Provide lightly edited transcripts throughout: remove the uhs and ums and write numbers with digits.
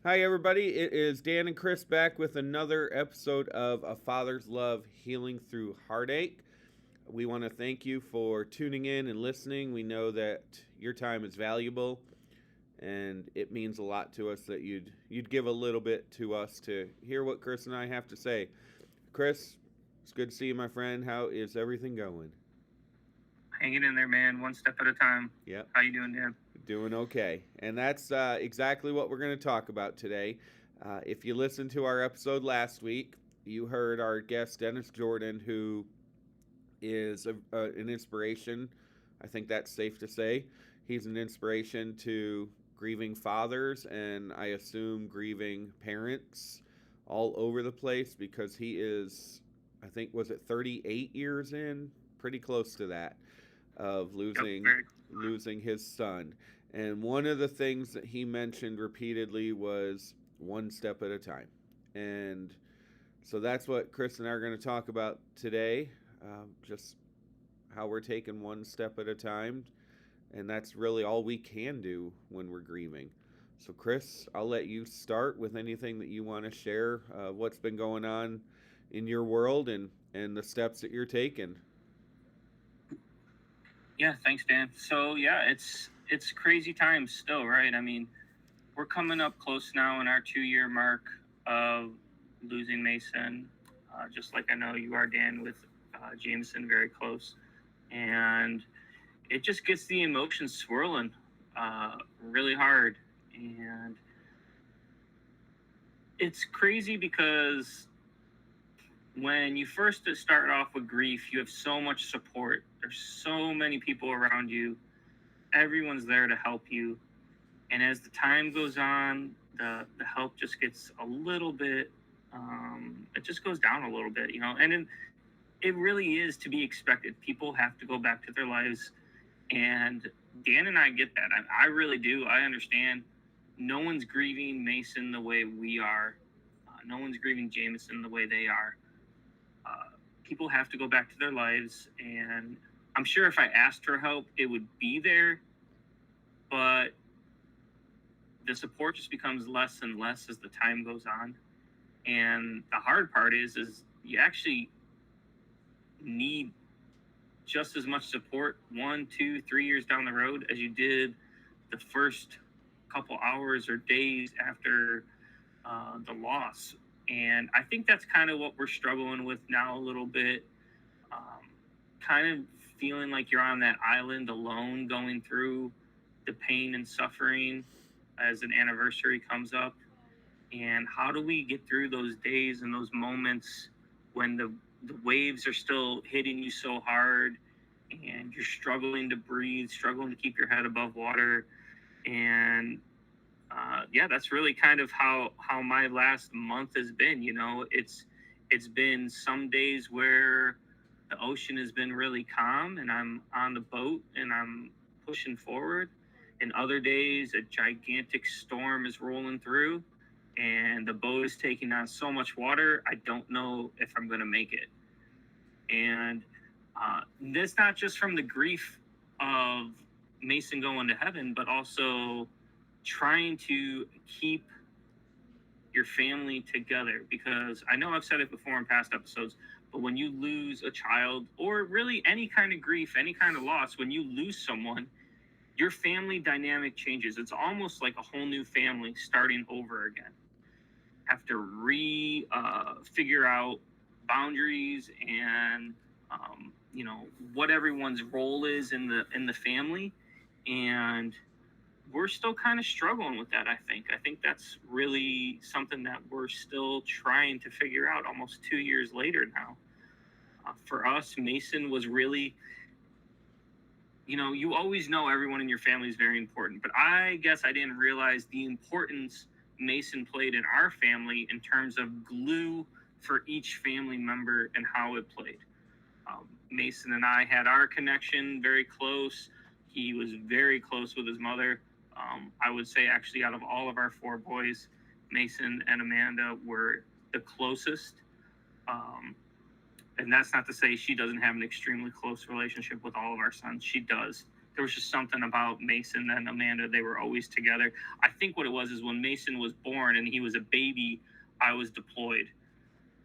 Hi, everybody. It is Dan and Chris back with another episode of A Father's Love Healing Through Heartache. We want to thank you for tuning in and listening. We know that your time is valuable, and it means a lot to us that you'd give a little bit to us to hear what Chris and I have to say. Chris, it's good to see you, my friend. How is everything going? Hanging in there, man. One step at a time. Yep. How you doing, Dan? Doing okay. And that's exactly what we're going to talk about today. If you listened to our episode last week, you heard our guest, Dennis Jordan, who is an inspiration. I think that's safe to say. He's an inspiration to grieving fathers and I assume grieving parents all over the place because he is, I think, was it 38 years in? Pretty close to that of Yep, losing very. losing his son. And one of the things that he mentioned repeatedly was one step at a time. And so that's what Chris and I are going to talk about today. Just how we're taking one step at a time. And that's really all we can do when we're grieving. So, Chris, I'll let you start with anything that you want to share, what's been going on in your world and the steps that you're taking. Yeah, thanks, Dan. So yeah, it's crazy times still, right? I mean, we're coming up close now in our 2 year mark of losing Mason. Just like I know you are, Dan, with Jameson, very close, and it just gets the emotions swirling really hard, and it's crazy because when you first start off with grief, you have so much support. There's so many people around you. Everyone's there to help you. And as the time goes on, the help just gets a little bit, it just goes down a little bit, it really is to be expected. People have to go back to their lives. And Dan and I get that. I really do. I understand. No one's grieving Mason the way we are. No one's grieving Jameson the way they are. People have to go back to their lives, and I'm sure if I asked for help it would be there, but the support just becomes less and less as the time goes on. And the hard part is you actually need just as much support 1, 2, 3 years down the road as you did the first couple hours or days after the loss. And I think that's kind of what we're struggling with now a little bit. Um, Kind of feeling like you're on that island alone going through the pain and suffering as an anniversary comes up. And how do we get through those days and those moments when the waves are still hitting you so hard and you're struggling to breathe, struggling to keep your head above water? And yeah, that's really kind of how my last month has been. It's been some days where the ocean has been really calm and I'm on the boat and I'm pushing forward, and other days a gigantic storm is rolling through and the boat is taking on so much water I don't know if I'm going to make it. And this not just from the grief of Mason going to heaven, but also trying to keep your family together. Because I know I've said it before in past episodes, but when you lose a child, or really any kind of grief, any kind of loss, when you lose someone, your family dynamic changes. It's almost like a whole new family starting over again. Have to figure out boundaries and what everyone's role is in the family. And we're still kind of struggling with that. I think that's really something that we're still trying to figure out almost 2 years later now. For us, Mason was really, you always know everyone in your family is very important, but I guess I didn't realize the importance Mason played in our family in terms of glue for each family member and how it played. Mason and I had our connection very close. He was very close with his mother. I would say, actually, out of all of our four boys, Mason and Amanda were the closest. Um, and that's not to say she doesn't have an extremely close relationship with all of our sons. She does. there was just something about Mason and Amanda. They were always together. I think what it was is when Mason was born and he was a baby, I was deployed.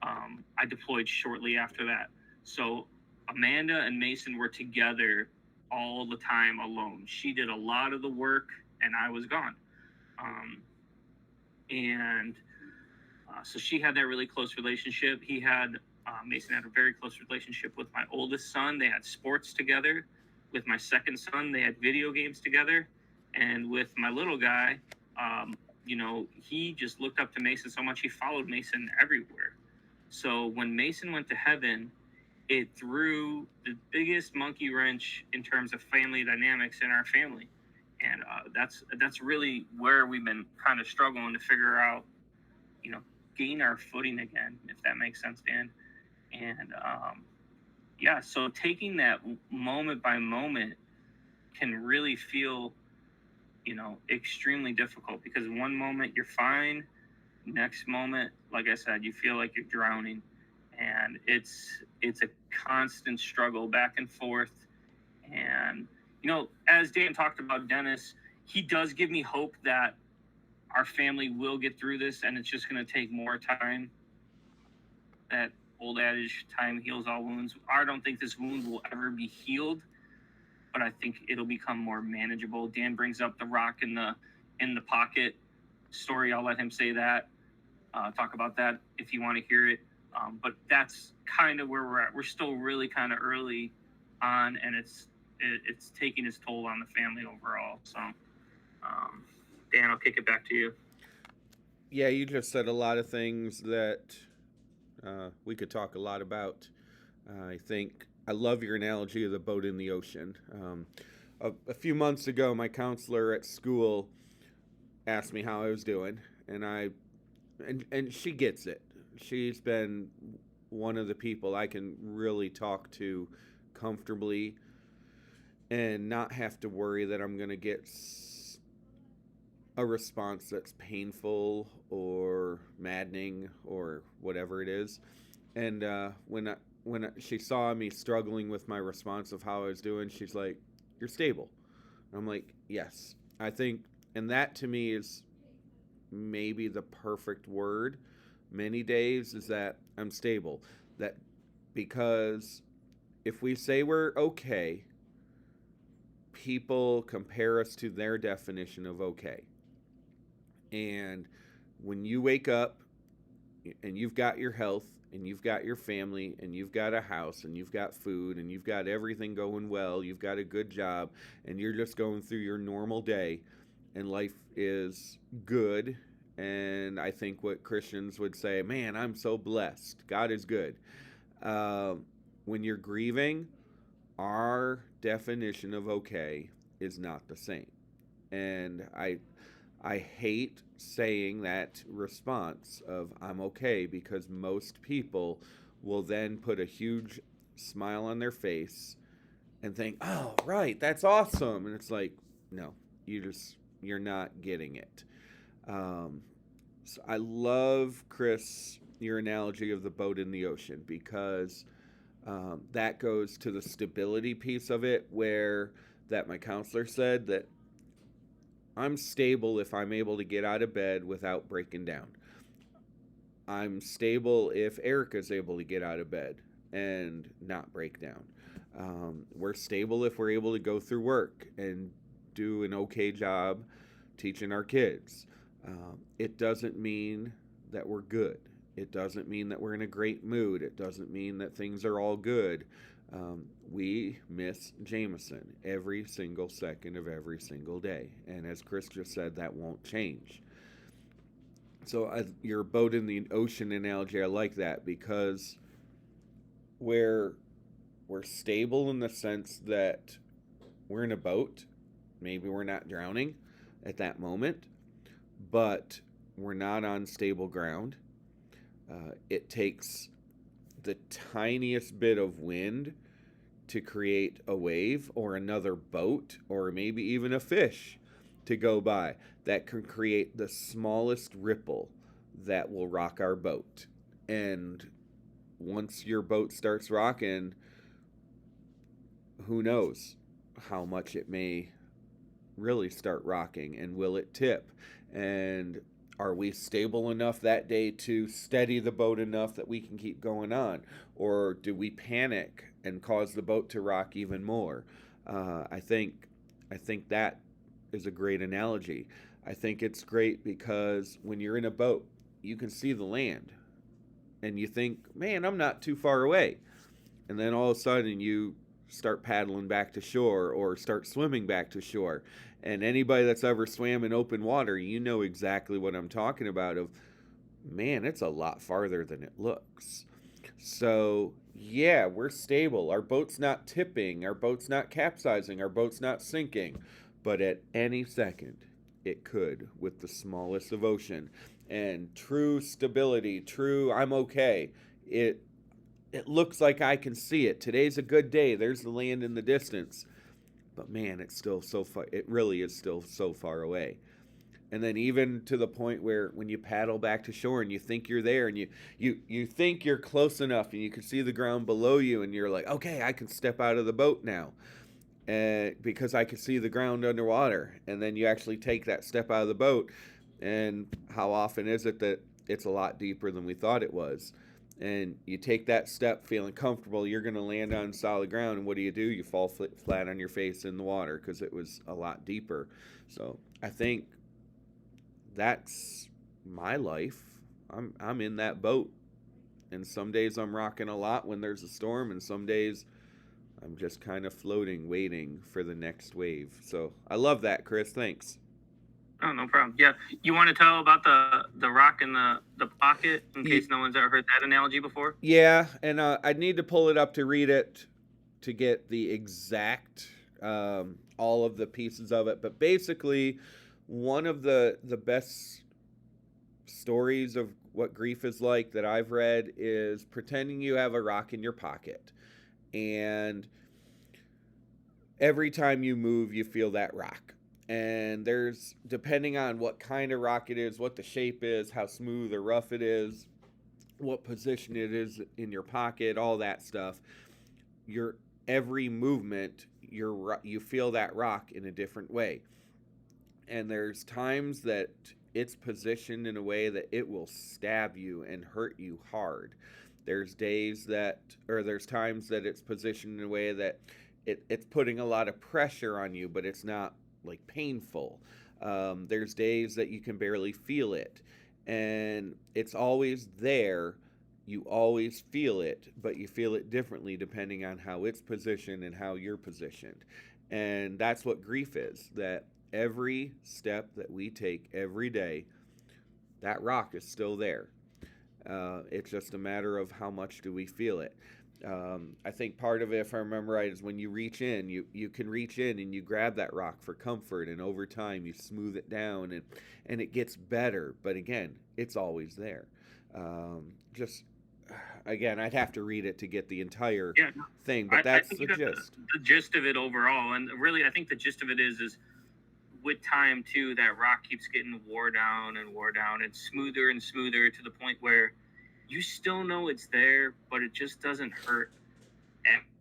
I deployed shortly after that. So Amanda and Mason were together all the time alone. She did a lot of the work and I was gone. And so she had that really close relationship. Mason had a very close relationship with my oldest son. They had sports together. With my second son, they had video games together. And with my little guy, he just looked up to Mason so much, he followed Mason everywhere. So when Mason went to heaven, it threw the biggest monkey wrench in terms of family dynamics in our family. And that's really where we've been kind of struggling to figure out, gain our footing again, if that makes sense, Dan. And so taking that moment by moment can really feel, extremely difficult, because one moment you're fine, next moment, like I said, you feel like you're drowning, and it's a constant struggle back and forth. And as Dan talked about Dennis, he does give me hope that our family will get through this, and it's just going to take more time. That old adage, time heals all wounds. I don't think this wound will ever be healed, but I think it'll become more manageable. Dan brings up the rock in the pocket story. I'll let him say that. Talk about that if you want to hear it. But that's kind of where we're at. We're still really kind of early on, and it's taking its toll on the family overall. So, Dan, I'll kick it back to you. Yeah, you just said a lot of things that we could talk a lot about. I think I love your analogy of the boat in the ocean. A few months ago, my counselor at school asked me how I was doing, and she gets it. She's been one of the people I can really talk to comfortably and not have to worry that I'm going to get a response that's painful or maddening or whatever it is. And when she saw me struggling with my response of how I was doing, she's like, "You're stable." And I'm like, "Yes." I think, and that to me is maybe the perfect word many days, is that I'm stable. That because if we say we're okay, people compare us to their definition of okay. And when you wake up and you've got your health and you've got your family and you've got a house and you've got food and you've got everything going well, you've got a good job, and you're just going through your normal day and life is good, and I think what Christians would say, man, I'm so blessed. God is good. When you're grieving, our definition of okay is not the same. And I hate saying that response of I'm okay, because most people will then put a huge smile on their face and think, "Oh, right, that's awesome." And it's like, no, you're not getting it. So I love, Chris, your analogy of the boat in the ocean, because that goes to the stability piece of it, where that my counselor said that I'm stable if I'm able to get out of bed without breaking down. I'm stable if Erica's able to get out of bed and not break down. We're stable if we're able to go through work and do an okay job teaching our kids. It doesn't mean that we're good. It doesn't mean that we're in a great mood. It doesn't mean that things are all good. We miss Jameson every single second of every single day. And as Chris just said, that won't change. So your boat in the ocean analogy, I like that, because we're stable in the sense that we're in a boat. Maybe we're not drowning at that moment, but we're not on stable ground. It takes the tiniest bit of wind to create a wave or another boat or maybe even a fish to go by that can create the smallest ripple that will rock our boat. And once your boat starts rocking, who knows how much it may really start rocking, and will it tip, and are we stable enough that day to steady the boat enough that we can keep going on, or do we panic and cause the boat to rock even more? Uh, i think i think that is a great analogy. I think it's great because when you're in a boat, you can see the land, and you think, man, I'm not too far away, and then all of a sudden you start paddling back to shore or start swimming back to shore. And anybody that's ever swam in open water, you know exactly what I'm talking about of, man, it's a lot farther than it looks. So, yeah, we're stable. Our boat's not tipping, our boat's not capsizing, our boat's not sinking. But at any second, it could with the smallest of ocean. And true stability, true I'm okay. It it looks like I can see it. Today's a good day. There's the land in the distance. But man, it's still so far. It really is still so far away. And then even to the point where when you paddle back to shore and you think you're there, and you think you're close enough and you can see the ground below you, and you're like, okay, I can step out of the boat now, because I can see the ground underwater. And then you actually take that step out of the boat, and how often is it that it's a lot deeper than we thought it was? And you take that step feeling comfortable, you're going to land on solid ground, and what do? You fall flat on your face in the water because it was a lot deeper. So I think that's my life. I'm in that boat, and some days I'm rocking a lot when there's a storm, and some days I'm just kind of floating, waiting for the next wave. So I love that, Chris. Thanks. Oh, no problem. Yeah, you want to tell about the rock in the pocket in case no one's ever heard that analogy before? Yeah, and I'd need to pull it up to read it to get the exact all of the pieces of it. But basically, one of the best stories of what grief is like that I've read is pretending you have a rock in your pocket, and every time you move, you feel that rock. And there's, depending on what kind of rock it is, what the shape is, how smooth or rough it is, what position it is in your pocket, all that stuff. Your every movement, you feel that rock in a different way. And there's times that it's positioned in a way that it will stab you and hurt you hard. There's days that, or there's times that it's positioned in a way that it's putting a lot of pressure on you, but it's not like painful. There's days that you can barely feel it, and it's always there. You always feel it, but you feel it differently depending on how it's positioned and how you're positioned. And that's what grief is, that every step that we take every day, that rock is still there. It's just a matter of how much do we feel it. I think part of it, if I remember right, is when you reach in, you can reach in and you grab that rock for comfort, and over time you smooth it down, and it gets better. But again, it's always there. Just again, I'd have to read it to get the entire thing, but I that's think the you got gist. the gist of it overall, and really, I think the gist of it is with time too, that rock keeps getting wore down and wore down, and smoother to the point where you still know it's there, but it just doesn't hurt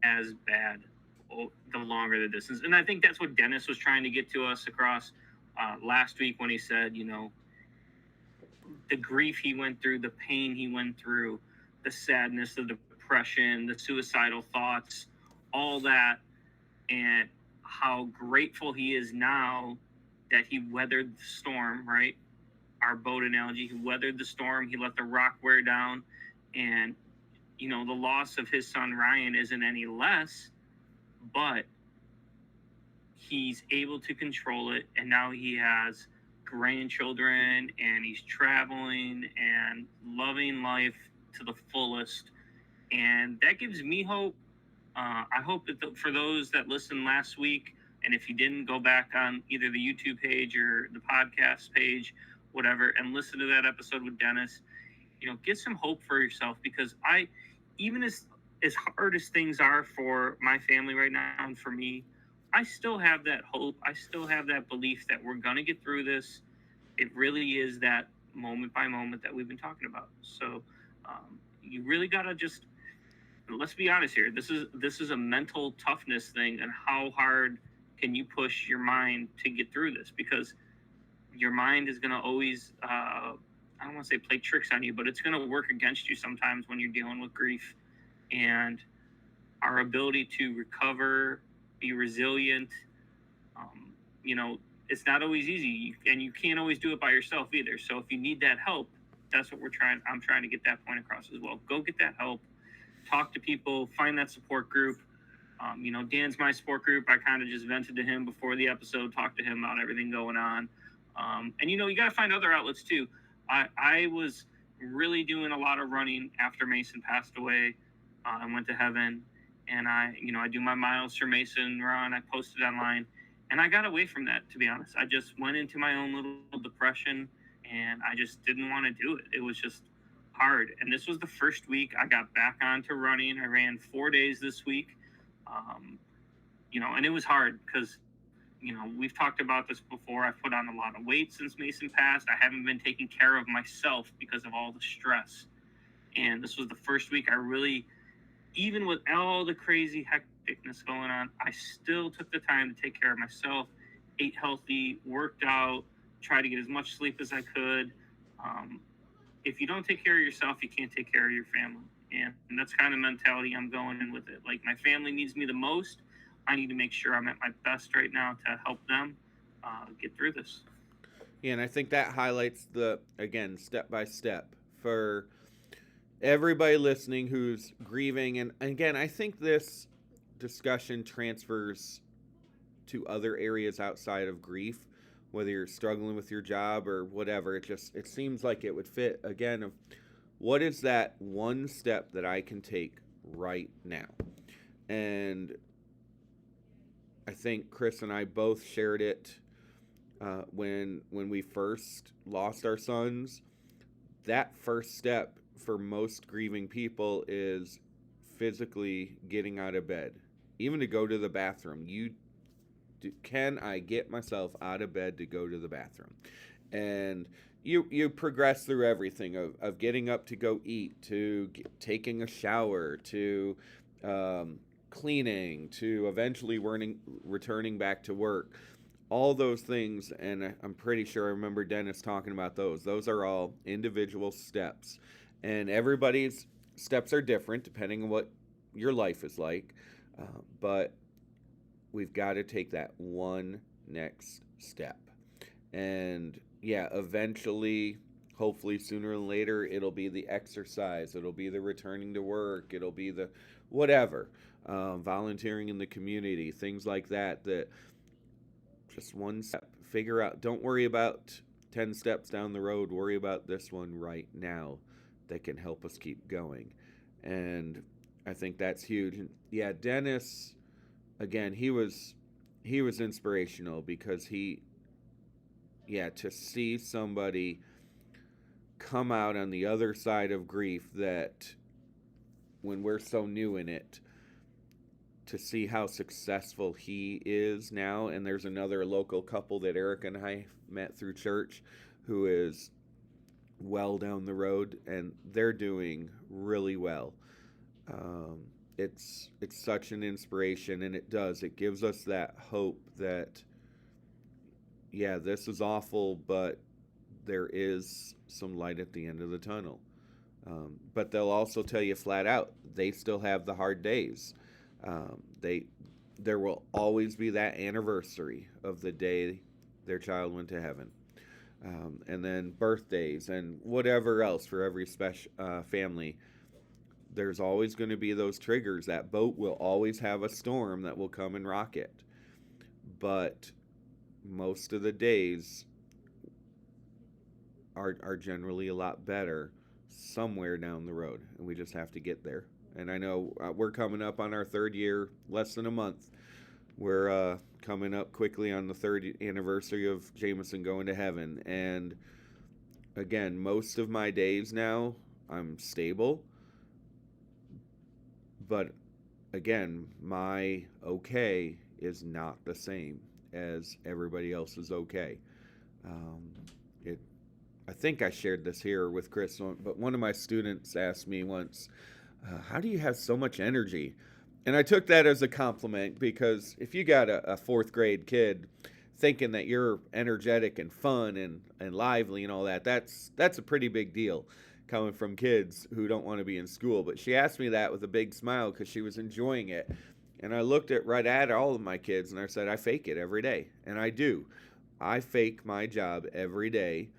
as bad the longer the distance. And I think that's what Dennis was trying to get to us across last week when he said, the grief he went through, the pain he went through, the sadness, the depression, the suicidal thoughts, all that, and how grateful he is now that he weathered the storm, right? Our boat analogy, he weathered the storm, he let the rock wear down, and the loss of his son Ryan isn't any less, but he's able to control it, and now he has grandchildren, and he's traveling and loving life to the fullest, and that gives me hope. I hope that for those that listened last week, and if you didn't, go back on either the YouTube page or the podcast page, whatever, and listen to that episode with Dennis. Get some hope for yourself, because even as hard as things are for my family right now and for me, I still have that hope. I still have that belief that we're gonna get through this. It really is that moment by moment that we've been talking about. So you really gotta let's be honest here. This is a mental toughness thing, and how hard can you push your mind to get through this? Because your mind is going to always, I don't want to say play tricks on you, but it's going to work against you sometimes when you're dealing with grief. And our ability to recover, be resilient, um, you know, it's not always easy, and you can't always do it by yourself either. So if you need that help, that's what I'm trying to get that point across as well. Go get that help, talk to people, find that support group. Dan's my support group. I kind of just vented to him before the episode, talked to him about everything going on. And you got to find other outlets too. I was really doing a lot of running after Mason passed away and went to heaven. And I do my Miles for Mason run. I posted online, and I got away from that, to be honest. I just went into my own little depression, and I just didn't want to do it. It was just hard. And this was the first week I got back onto running. I ran 4 days this week. And it was hard because, we've talked about this before. I've put on a lot of weight since Mason passed. I haven't been taking care of myself because of all the stress. And this was the first week I really, even with all the crazy hecticness going on, I still took the time to take care of myself, ate healthy, worked out, tried to get as much sleep as I could. If you don't take care of yourself, you can't take care of your family. And that's kind of mentality I'm going in with it. Like, my family needs me the most. I need to make sure I'm at my best right now to help them get through this. Yeah, and I think that highlights again, step by step for everybody listening who's grieving. And again, I think this discussion transfers to other areas outside of grief, whether you're struggling with your job or whatever. It seems like it would fit. Again, what is that one step that I can take right now? And I think Chris and I both shared it when we first lost our sons. That first step for most grieving people is physically getting out of bed, even to go to the bathroom. Can I get myself out of bed to go to the bathroom? And you progress through everything of getting up to go eat, to taking a shower, to cleaning, to eventually returning back to work. All those things, and I'm pretty sure I remember Dennis talking about those. Those are all individual steps. And everybody's steps are different depending on what your life is like. But we've got to take that one next step. And yeah, eventually, hopefully sooner than later, it'll be the exercise, it'll be the returning to work, it'll be the whatever, volunteering in the community, things like that. That just one step. Figure out, don't worry about 10 steps down the road, worry about this one right now that can help us keep going. And I think that's huge. And yeah, Dennis, again, he was inspirational because to see somebody come out on the other side of grief, that when we're so new in it, to see how successful he is now. And there's another local couple that Eric and I met through church who is well down the road, and they're doing really well. It's such an inspiration, and it gives us that hope that, yeah, this is awful, but there is some light at the end of the tunnel. But they'll also tell you flat out, they still have the hard days. There will always be that anniversary of the day their child went to heaven. And then birthdays and whatever else for every special family. There's always going to be those triggers. That boat will always have a storm that will come and rock it. But most of the days are generally a lot better somewhere down the road, and we just have to get there. And I know we're coming up on our third year, less than a month. We're coming up quickly on the third anniversary of Jameson going to heaven. And again, most of my days now, I'm stable. But again, my okay is not the same as everybody else's okay. I think I shared this here with Chris, but one of my students asked me once, how do you have so much energy? And I took that as a compliment, because if you got a fourth grade kid thinking that you're energetic and fun and lively and all that, that's a pretty big deal coming from kids who don't want to be in school. But she asked me that with a big smile because she was enjoying it. And I looked at right at all of my kids and I said, I fake it every day. And I do. I fake my job every day,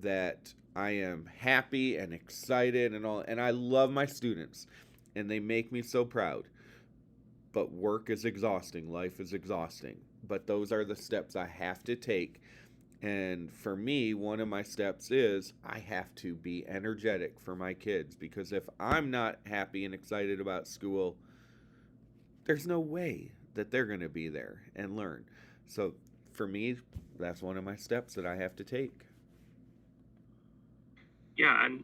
that I am happy and excited and all. And I love my students and they make me so proud. But work is exhausting, life is exhausting. But those are the steps I have to take. And for me, one of my steps is I have to be energetic for my kids, because if I'm not happy and excited about school, there's no way that they're going to be there and learn. So for me, that's one of my steps that I have to take. Yeah, and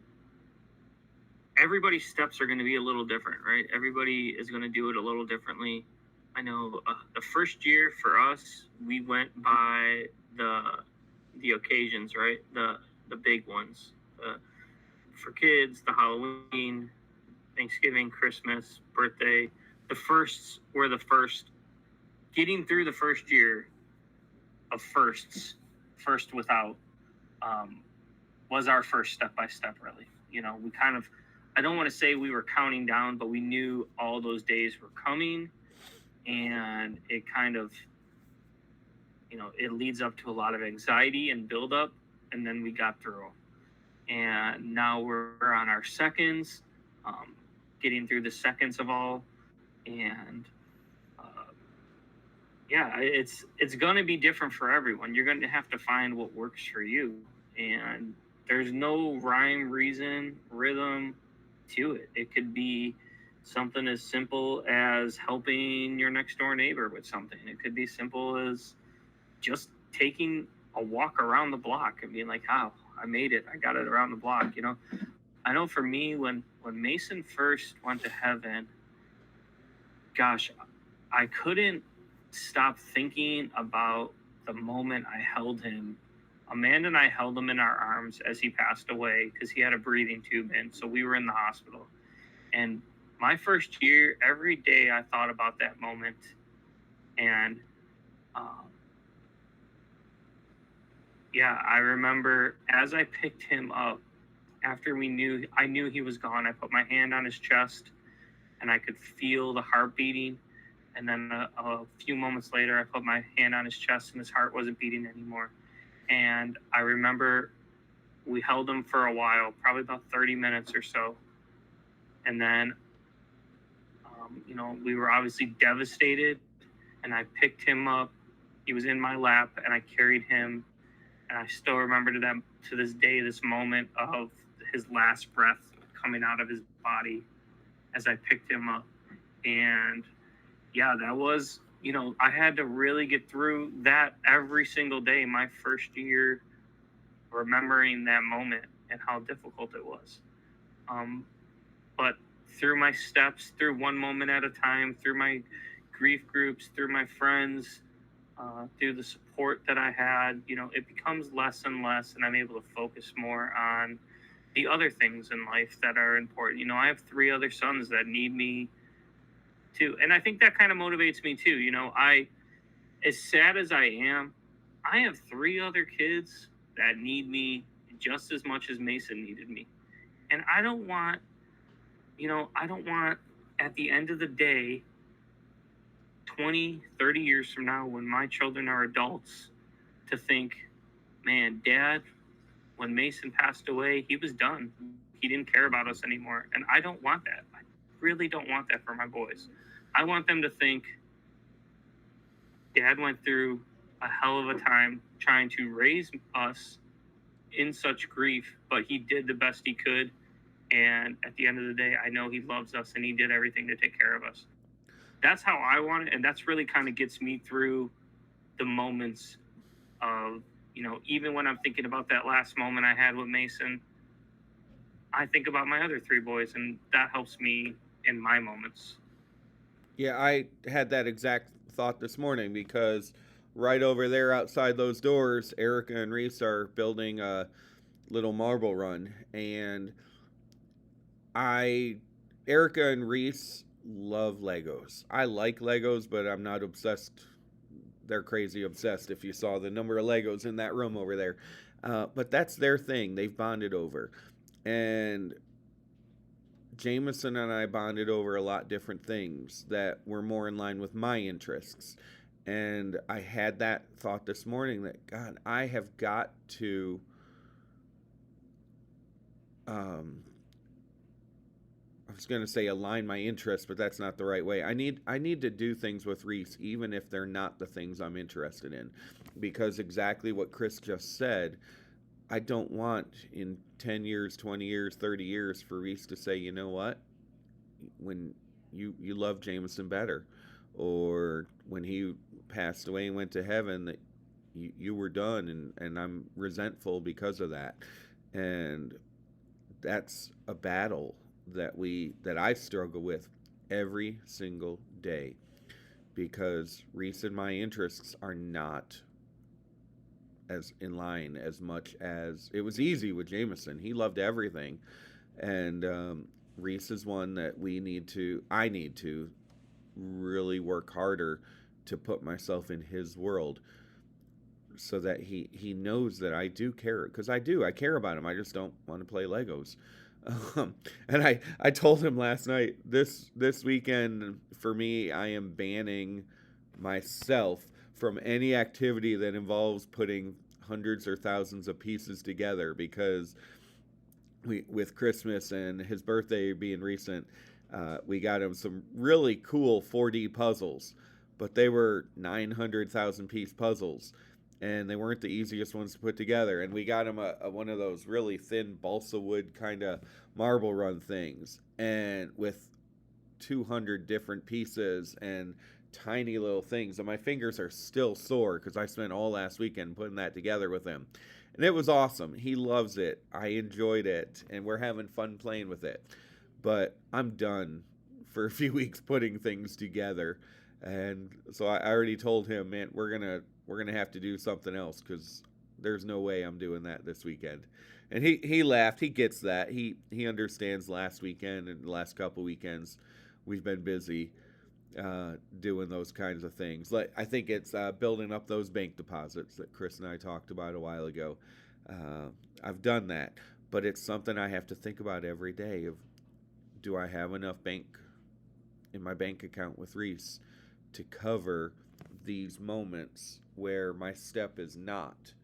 everybody's steps are going to be a little different, right? Everybody is going to do it a little differently. I know the first year for us, we went by the occasions, right? The big ones. For kids, the Halloween, Thanksgiving, Christmas, birthday. The firsts were the first. Getting through the first year of firsts, first without, was our first step by step, really. You know, we kind of, I don't want to say we were counting down, but we knew all those days were coming. And it kind of, you know, it leads up to a lot of anxiety and buildup. And then we got through. And now we're on our seconds, getting through the seconds of all. And yeah, it's going to be different for everyone. You're going to have to find what works for you. And there's no rhyme, reason, rhythm to it. It could be something as simple as helping your next door neighbor with something. It could be simple as just taking a walk around the block and being like, "How I made it! I got it around the block." You know, I know for me, when Mason first went to heaven, gosh, I couldn't stop thinking about the moment I held him. Amanda and I held him in our arms as he passed away because he had a breathing tube in, so we were in the hospital. And my first year, every day I thought about that moment. And yeah, I remember as I picked him up, after I knew he was gone, I put my hand on his chest and I could feel the heart beating. And then a few moments later, I put my hand on his chest and his heart wasn't beating anymore. And I remember we held him for a while, probably about 30 minutes or so. And then, you know, we were obviously devastated. And I picked him up. He was in my lap and I carried him. And I still remember to this day, this moment of his last breath coming out of his body as I picked him up. And yeah, that was, you know, I had to really get through that every single day my first year, remembering that moment and how difficult it was. But through my steps, through one moment at a time, through my grief groups, through my friends, through the support that I had, you know, it becomes less and less, and I'm able to focus more on the other things in life that are important. You know, I have 3 other sons that need me too. And I think that kind of motivates me too. You know, as sad as I am, I have 3 other kids that need me just as much as Mason needed me. And I don't want at the end of the day, 20, 30 years from now, when my children are adults, to think, man, Dad, when Mason passed away, he was done. He didn't care about us anymore. And I don't want that. I really don't want that for my boys. I want them to think, Dad went through a hell of a time trying to raise us in such grief, but he did the best he could. And at the end of the day, I know he loves us and he did everything to take care of us. That's how I want it. And that's really kind of gets me through the moments of, you know, even when I'm thinking about that last moment I had with Mason, I think about my other 3 boys, and that helps me in my moments. Yeah, I had that exact thought this morning, because right over there outside those doors, Erica and Reese are building a little marble run. And Erica and Reese love Legos. I like Legos, but I'm not obsessed. They're crazy obsessed if you saw the number of Legos in that room over there. But that's their thing. They've bonded over. And Jameson and I bonded over a lot different things that were more in line with my interests. And I had that thought this morning that, God, I have got to I was going to say align my interests, but that's not the right way. I need to do things with Reese even if they're not the things I'm interested in, because exactly what Chris just said, I don't want in 10 years, 20 years, 30 years for Reese to say, "You know what? When you love Jameson better," or when he passed away and went to heaven, that you were done, and I'm resentful because of that. And that's a battle that I struggle with every single day, because Reese and my interests are not as in line as much as it was easy with Jameson. He loved everything, and Reese is one that I need to really work harder to put myself in his world, so that he knows that I do care, because I care about him. I just don't want to play Legos. And I told him last night, this weekend for me, I am banning myself from any activity that involves putting hundreds or thousands of pieces together, because with Christmas and his birthday being recent, we got him some really cool 4D puzzles, but they were 900,000 piece puzzles, and they weren't the easiest ones to put together. And we got him a one of those really thin balsa wood kind of marble run things, and with 200 different pieces and tiny little things. And my fingers are still sore because I spent all last weekend putting that together with him. And it was awesome. He loves it. I enjoyed it. And we're having fun playing with it. But I'm done for a few weeks putting things together. And so I already told him, man, we're gonna have to do something else, because there's no way I'm doing that this weekend. And he laughed. He gets that. He understands. Last weekend and the last couple weekends, we've been busy doing those kinds of things. Like, I think it's building up those bank deposits that Chris and I talked about a while ago. I've done that, but it's something I have to think about every day. Of, do I have enough bank in my bank account with Reese to cover these moments where my step is not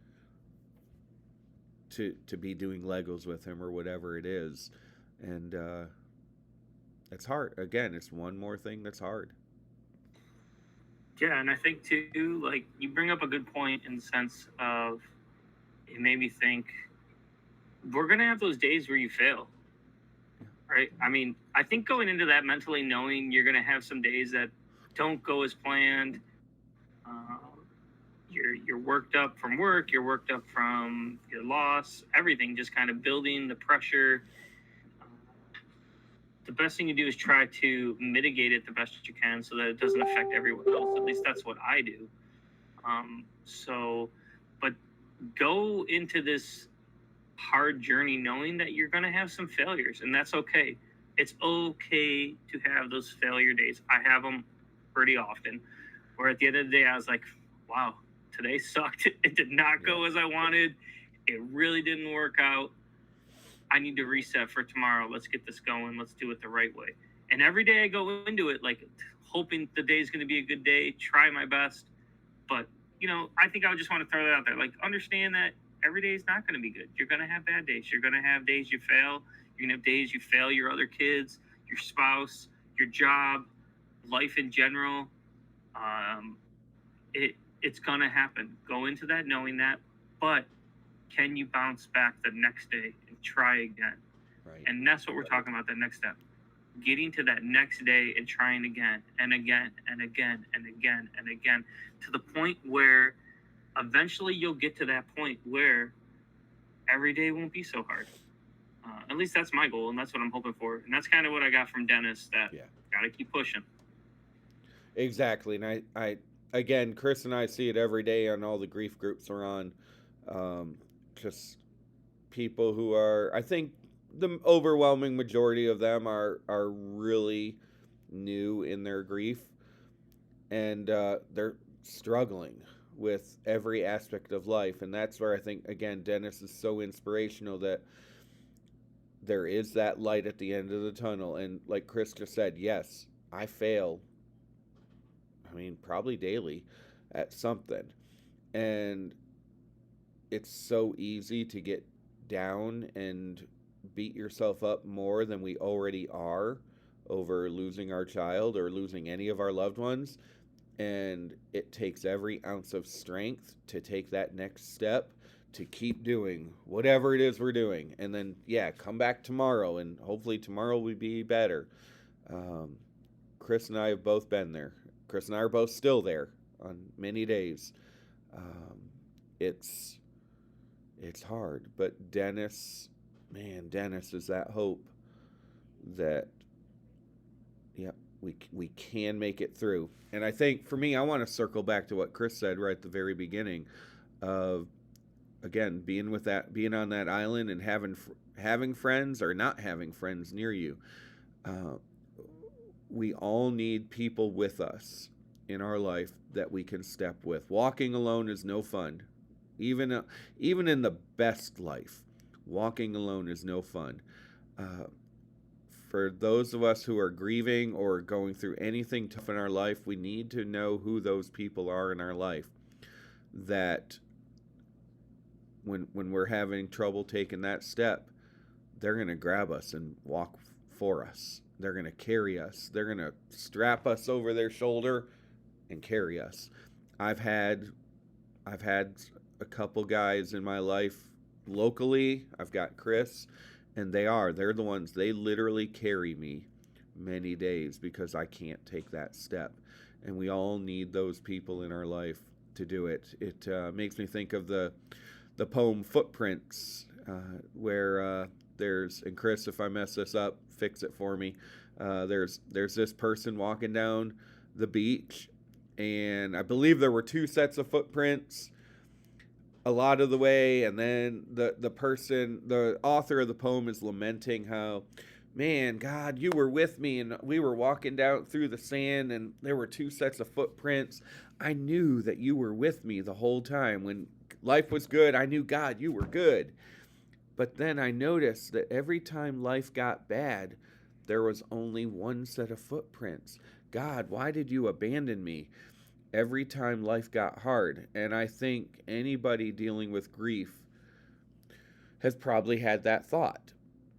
to be doing Legos with him or whatever it is. And it's hard. Again, it's one more thing that's hard. Yeah, and I think too, like you bring up a good point in the sense of it made me think we're gonna have those days where you fail, right? I mean, I think going into that mentally knowing you're gonna have some days that don't go as planned. Uh, you're worked up from work, you're worked up from your loss, everything, just kind of building the pressure. The best thing you do is try to mitigate it the best you can so that it doesn't affect everyone else. At least that's what I do. But go into this hard journey knowing that you're going to have some failures, and that's okay. It's okay to have those failure days. I have them pretty often, where at the end of the day, I was like, wow, today sucked. It did not go as I wanted. It really didn't work out. I need to reset for tomorrow. Let's get this going. Let's do it the right way. And every day I go into it, like hoping the day is going to be a good day, try my best. But, I think I would just want to throw that out there. Like, understand that every day is not going to be good. You're going to have bad days. You're going to have days you fail. You're going to have days you fail your other kids, your spouse, your job, life in general. It's going to happen. Go into that knowing that. But can you bounce back the next day and try again? Right. And that's what we're talking about, that next step. Getting to that next day and trying again and again and again and again and again, to the point where eventually you'll get to that point where every day won't be so hard. At least that's my goal, and that's what I'm hoping for. And that's kind of what I got from Dennis, that got to keep pushing. Exactly. And I again, Chris and I see it every day on all the grief groups we're on. Just people who are, I think the overwhelming majority of them are really new in their grief, and they're struggling with every aspect of life. And that's where I think, again, Dennis is so inspirational, that there is that light at the end of the tunnel. And like Chris just said, yes, I fail. I mean, probably daily at something. And it's so easy to get down and beat yourself up more than we already are over losing our child or losing any of our loved ones. And it takes every ounce of strength to take that next step, to keep doing whatever it is we're doing, and then yeah, come back tomorrow, and hopefully tomorrow will be better. um, Chris and I have both been there. Chris and I are both still there on many days. um, it's it's hard, but Dennis, man, Dennis is that hope that, yeah, we can make it through. And I think for me, I want to circle back to what Chris said right at the very beginning of, again, being on that island and having friends or not having friends near you. Uh, we all need people with us in our life that we can step with. Walking alone is no fun. Even in the best life, walking alone is no fun. Uh, for those of us who are grieving or going through anything tough in our life, we need to know who those people are in our life, that when we're having trouble taking that step, they're going to grab us and walk for us. They're going to carry us. They're going to strap us over their shoulder and carry us. I've had I've had a couple guys in my life locally. I've got Chris, and they're the ones, they literally carry me many days because I can't take that step. And we all need those people in our life to do it. It makes me think of the poem Footprints, where there's, and Chris, if I mess this up, fix it for me. There's this person walking down the beach, and I believe there were two sets of footprints a lot of the way, and then the author of the poem is lamenting how, man, God, you were with me, and we were walking down through the sand, and there were two sets of footprints. I knew that you were with me the whole time. When life was good, I knew, God, you were good. But then I noticed that every time life got bad, there was only one set of footprints. God, why did you abandon me? Every time life got hard. And I think anybody dealing with grief has probably had that thought,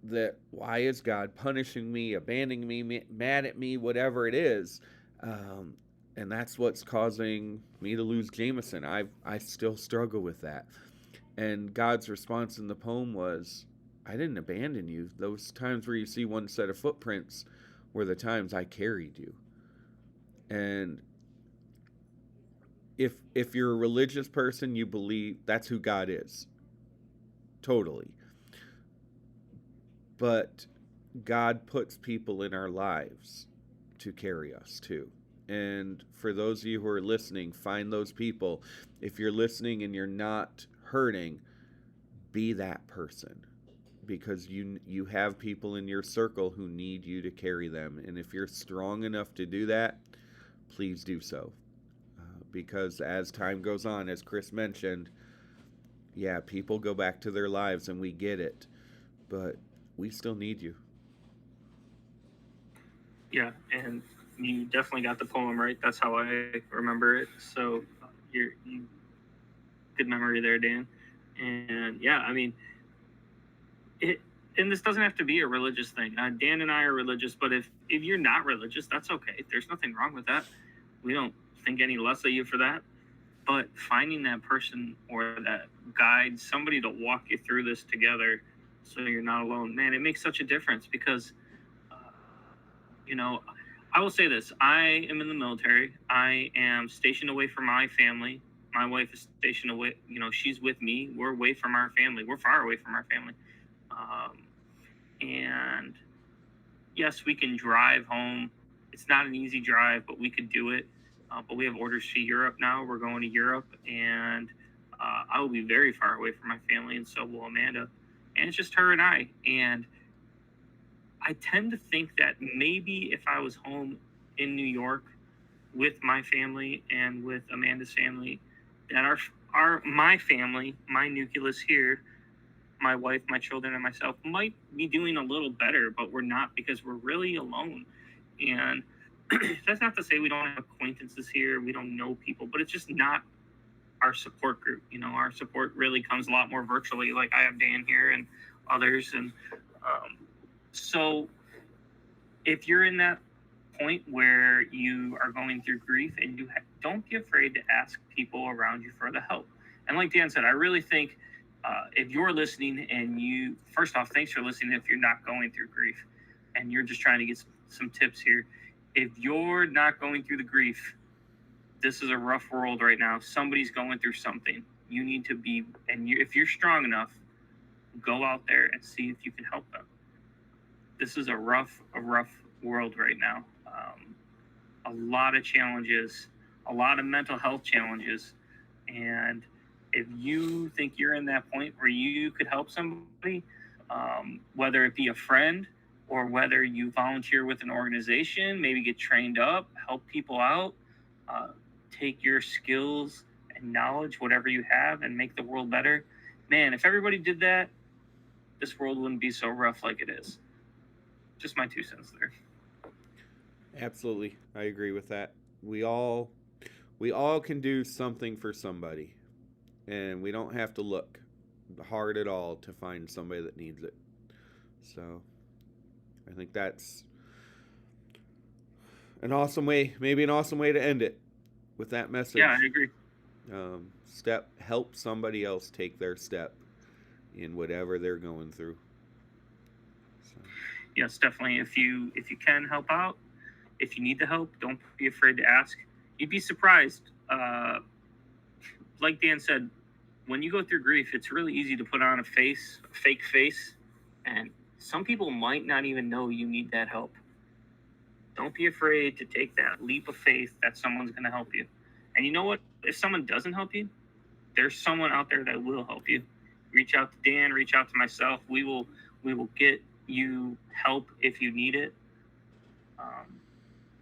that why is God punishing me, abandoning me, mad at me, whatever it is. And that's what's causing me to lose Jameson. I still struggle with that. And God's response in the poem was, I didn't abandon you. Those times where you see one set of footprints were the times I carried you. And if you're a religious person, you believe that's who God is. Totally. But God puts people in our lives to carry us too. And for those of you who are listening, find those people. If you're listening and you're not hurting, be that person, because you have people in your circle who need you to carry them. And if you're strong enough to do that, please do so. Because as time goes on, as Chris mentioned, yeah, people go back to their lives, and we get it, but we still need you. Yeah, and you definitely got the poem right. That's how I remember it. So you good memory there, Dan. And yeah, I mean, it. And this doesn't have to be a religious thing. Dan and I are religious, but if you're not religious, that's okay. There's nothing wrong with that. We don't think any less of you for that. But finding that person or that guide, somebody to walk you through this together, so you're not alone, man, it makes such a difference. Because you know, I will say this: I am in the military. I am stationed away from my family. My wife is stationed away. You know, she's with me. We're away from our family. We're far away from our family. And yes, we can drive home. It's not an easy drive, but we could do it. But we have orders to Europe now. We're going to Europe, and I will be very far away from my family, and so will Amanda. And it's just her and I. And I tend to think that maybe if I was home in New York with my family and with Amanda's family that my family, my nucleus here, my wife, my children, and myself might be doing a little better, but we're not because we're really alone. And that's not to say we don't have acquaintances here, we don't know people, but it's just not our support group. Our support really comes a lot more virtually. Like I have Dan here and others, and so if you're in that point where you are going through grief and don't be afraid to ask people around you for the help. And like Dan said, I really think if you're listening and first off, thanks for listening. If you're not going through grief and you're just trying to get some tips here, if you're not going through the grief, this is a rough world right now. Somebody's going through something. You need to be, if you're strong enough, go out there and see if you can help them. This is a rough world right now. A lot of challenges, a lot of mental health challenges. And if you think you're in that point where you could help somebody, whether it be a friend or whether you volunteer with an organization, maybe get trained up, help people out, take your skills and knowledge, whatever you have, and make the world better. Man, if everybody did that, this world wouldn't be so rough like it is. Just my 2 cents there. Absolutely. I agree with that. We all can do something for somebody, and we don't have to look hard at all to find somebody that needs it. So I think that's an awesome way to end it with that message. Yeah, I agree. Help somebody else take their step in whatever they're going through. So. Yes, definitely. If you can help out, if you need the help, don't be afraid to ask. You'd be surprised. Like Dan said, when you go through grief, it's really easy to put on a fake face, and some people might not even know you need that help. Don't be afraid to take that leap of faith that someone's going to help you. And you know what? If someone doesn't help you, there's someone out there that will help you. Reach out to Dan, reach out to myself. We will get you help if you need it.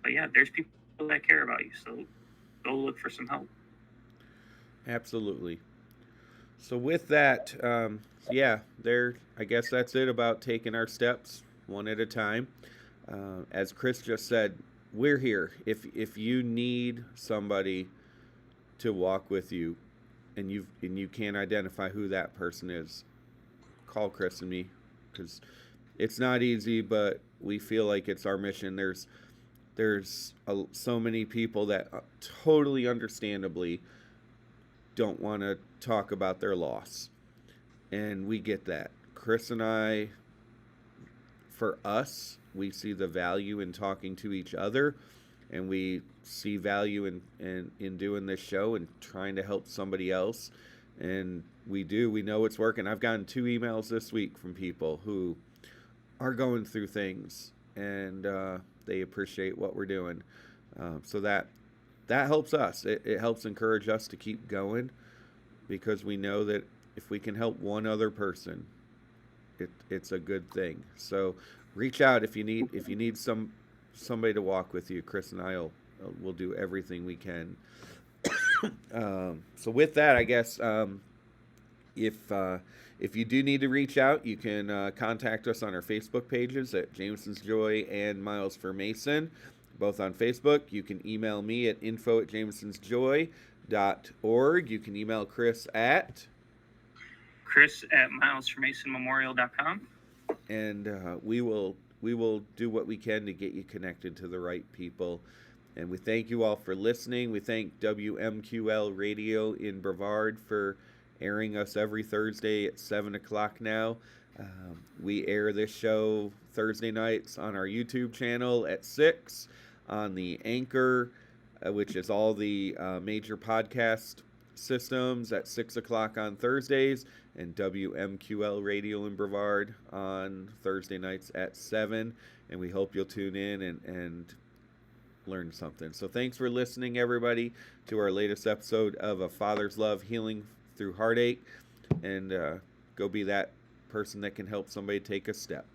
But yeah, there's people that care about you, so go look for some help. Absolutely. So with that, I guess that's it about taking our steps one at a time. As Chris just said, we're here. If you need somebody to walk with you, and you can't identify who that person is, call Chris and me, because it's not easy, but we feel like it's our mission. There's so many people that totally understandably don't want to talk about their loss, and we get that. Chris and I, for us, we see the value in talking to each other, and we see value in doing this show and trying to help somebody else, and we know it's working. I've gotten 2 emails this week from people who are going through things, and they appreciate what we're doing. So that helps us. It helps encourage us to keep going, because we know that if we can help one other person, it's a good thing. So reach out if you need somebody to walk with you. Chris and I will do everything we can. So with that, I guess if you do need to reach out, you can contact us on our Facebook pages at Jameson's Joy and Miles for Mason, both on Facebook. You can email me at info@jamesonsjoy.org. You can email Chris at milesformasonmemorial.com. And we will do what we can to get you connected to the right people. And we thank you all for listening. We thank WMQL Radio in Brevard for airing us every Thursday at 7 o'clock now. We air this show Thursday nights on our YouTube channel at 6, on the Anchor, which is all the major podcast systems, at 6 o'clock on Thursdays, and WMQL Radio in Brevard on Thursday nights at 7. And we hope you'll tune in and learn something. So thanks for listening, everybody, to our latest episode of A Father's Love, Healing Through Heartache. And go be that person that can help somebody take a step.